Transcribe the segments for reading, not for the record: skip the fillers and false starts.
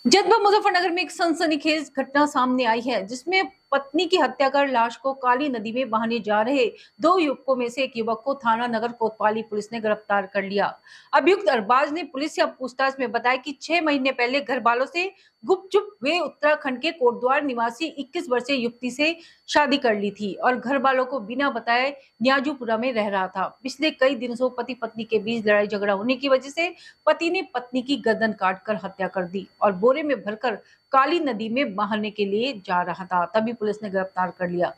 जनपद मुजफ्फरनगर में एक सनसनीखेज घटना सामने आई है, जिसमें पत्नी की हत्या कर लाश को काली नदी में बहाने जा रहे दो युवकों में से एक युवक को थाना नगर कोतवाली पुलिस ने गिरफ्तार कर लिया। अभियुक्त अरबाज ने पुलिस से पूछताछ में बताया कि 6 महीने पहले घर वालों से गुपचुप वे उत्तराखंड के कोटद्वार निवासी 21 वर्षीय युवती से शादी कर ली थी और घर वालों को बिना बताए न्याजूपुरा में रह रहा था। पिछले कई दिनों से पति पत्नी के बीच लड़ाई झगड़ा होने की वजह से पति ने पत्नी की गर्दन काटकर हत्या कर दी और बोरे में भरकर काली नदी में बहाने के लिए जा रहा था। तभी पुलिस ने गिरफ्तार कर लिया।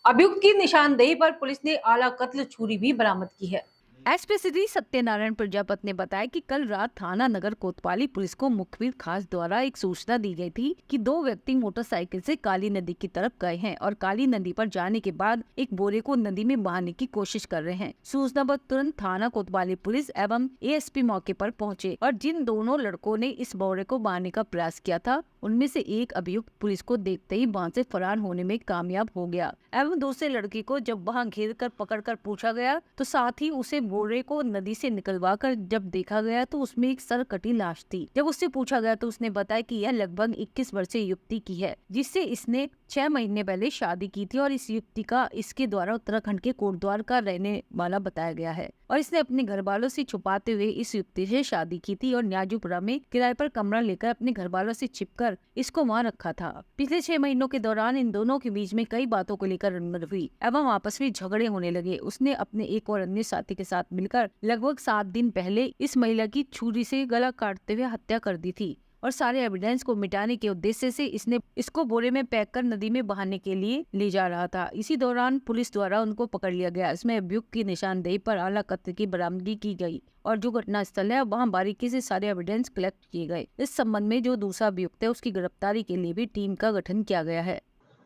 अभियुक्त की निशानदेही पर पुलिस ने आला कत्ल छुरी भी बरामद की है। एसपी श्री सत्यनारायण प्रजापत ने बताया कि कल रात थाना नगर कोतवाली पुलिस को मुखबिर खास द्वारा एक सूचना दी गई थी कि दो व्यक्ति मोटरसाइकिल से काली नदी की तरफ गए हैं और काली नदी पर जाने के बाद एक बोरे को नदी में बहाने की कोशिश कर रहे हैं। सूचना पर तुरंत थाना कोतवाली पुलिस एवं एएसपी मौके पर पहुंचे और जिन दोनों लड़कों ने इस बोरे को बहाने का प्रयास किया था, उनमें से एक अभियुक्त पुलिस को देखते ही वहां से फरार होने में कामयाब हो गया एवं दूसरे लड़के को जब वहां घेर कर पकड़ कर पूछा गया तो साथ ही उसे बोरे को नदी से निकलवा कर जब देखा गया तो उसमें एक सरकटी लाश थी। जब उससे पूछा गया तो उसने बताया कि यह लगभग 21 वर्षीय युवती की है, जिससे इसने 6 महीने पहले शादी की थी और इस युवती का इसके द्वारा उत्तराखंड के कोटद्वार का रहने वाला बताया गया है और इसने अपने घर वालों से छुपाते हुए इस युवती से शादी की थी और न्याजूपुरा में किराए पर कमरा लेकर अपने घर वालों से छिपकर इसको वहां रखा था। पिछले 6 महीनों के दौरान इन दोनों के बीच में कई बातों को लेकर रंगमच हुई एवं आपस में झगड़े होने लगे। उसने अपने एक और अन्य साथी के साथ मिलकर लगभग 7 दिन पहले इस महिला की छुरी से गला काटते हुए हत्या कर दी थी और सारे एविडेंस को मिटाने के उद्देश्य से इसने इसको बोरे में पैक कर नदी में बहाने के लिए ले जा रहा था। इसी दौरान पुलिस द्वारा उनको पकड़ लिया गया। इसमें अभियुक्त की निशानदेही पर आला कत्ल की बरामदगी की गई और जो घटना स्थल है वहां बारीकी से सारे एविडेंस कलेक्ट किए गए। इस संबंध में जो दूसरा अभियुक्त है उसकी गिरफ्तारी के लिए भी टीम का गठन किया गया है।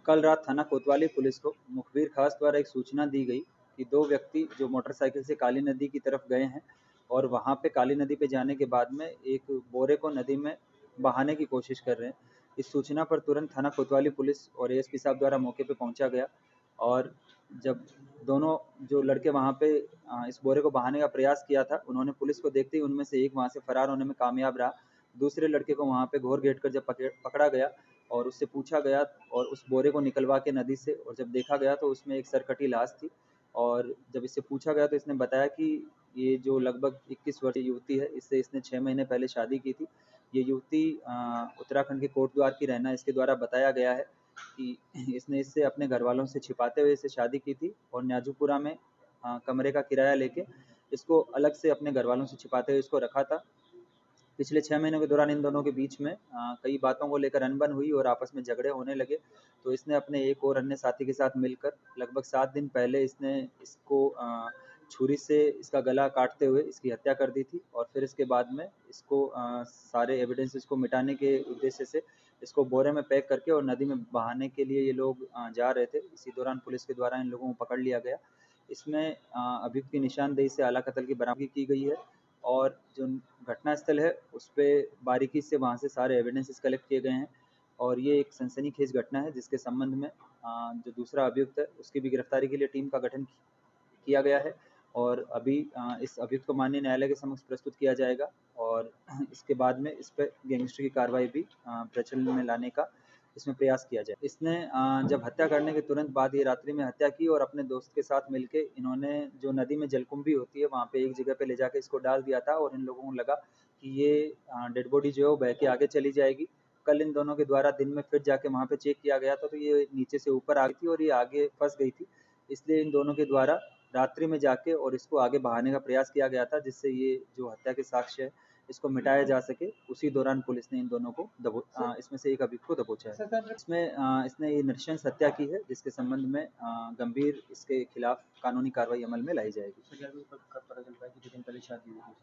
कल रात थाना कोतवाली पुलिस को मुखबिर खास द्वारा एक सूचना दी गई कि दो व्यक्ति जो मोटरसाइकिल से काली नदी की तरफ गए हैं और वहां पे काली नदी पे जाने के बाद में एक बोरे को नदी में बहाने की कोशिश कर रहे हैं। इस सूचना पर तुरंत थाना कोतवाली पुलिस और एएसपी साहब द्वारा मौके पे पहुंचा गया और जब दोनों जो लड़के वहां पे इस बोरे को बहाने का प्रयास किया था, उन्होंने पुलिस को देखते ही उनमें से एक वहां से फरार होने में कामयाब रहा। दूसरे लड़के को वहां पे घोर घेट कर जब पकड़ा गया और उससे पूछा गया और उस बोरे को निकलवा के नदी से और जब देखा गया तो उसमें एक सरकटी लाश थी और जब इससे पूछा गया तो इसने बताया कि ये जो लगभग 21 वर्षीय युवती है, इससे इसने 6 महीने पहले शादी की थी। ये युवती उत्तराखंड के कोटद्वार की रहना इसके द्वारा बताया गया है कि इसने इससे अपने घर वालों से छिपाते हुए इससे शादी की थी और न्याजूपुरा में कमरे का किराया लेके इसको अलग से अपने घर वालों से छिपाते हुए इसको रखा था। पिछले 6 महीनों के दौरान इन दोनों के बीच में कई बातों को लेकर अनबन हुई और आपस में झगड़े होने लगे। तो इसने अपने एक और अन्य साथी के साथ मिलकर लगभग 7 दिन पहले इसने इसको छुरी से इसका गला काटते हुए इसकी हत्या कर दी थी और फिर इसके बाद में इसको सारे एविडेंस इसको मिटाने के उद्देश्य से इसको बोरे में पैक करके और नदी में बहाने के लिए ये लोग जा रहे थे। इसी दौरान पुलिस के द्वारा इन लोगों को पकड़ लिया गया। इसमें अभियुक्त की निशानदेही से आला कत्ल की बरामदगी की गई है और जो घटना स्थल है उस पर बारीकी से वहाँ से सारे एविडेंसेस कलेक्ट किए गए हैं और ये एक सनसनीखेज घटना है जिसके संबंध में जो दूसरा अभियुक्त है उसकी भी गिरफ्तारी के लिए टीम का गठन किया गया है और अभी इस अभियुक्त को माननीय न्यायालय के समक्ष प्रस्तुत किया जाएगा और इसके बाद में इस पर गैंगस्टर की कार्रवाई भी प्रचलन में लाने का इसमें प्रयास किया जाए। इसने जब हत्या करने के तुरंत बाद ये रात्रि में हत्या की और अपने दोस्त के साथ मिलके इन्होंने जो नदी में जलकुंभी होती है वहाँ पे एक जगह पे ले जाके इसको डाल दिया था और इन लोगों को लगा कि ये डेड बॉडी जो है वो बह के आगे चली जाएगी। कल इन दोनों के द्वारा दिन में फिर जाके वहाँ पे चेक किया गया था तो ये नीचे से ऊपर आ गई थी और ये आगे फंस गई थी। इसलिए इन दोनों के द्वारा रात्रि में जाके और इसको आगे बहाने का प्रयास किया गया था जिससे ये जो हत्या के साक्ष्य है इसको मिटाया जा सके। उसी दौरान पुलिस ने इन दोनों को इसमें से एक अभियुक्त को दबोचा है। इसमें इसने ये नृशंस हत्या की है जिसके संबंध में गंभीर इसके खिलाफ कानूनी कार्रवाई अमल में लाई जाएगी।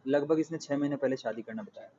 लगभग इसने 6 महीने पहले शादी करना बताया।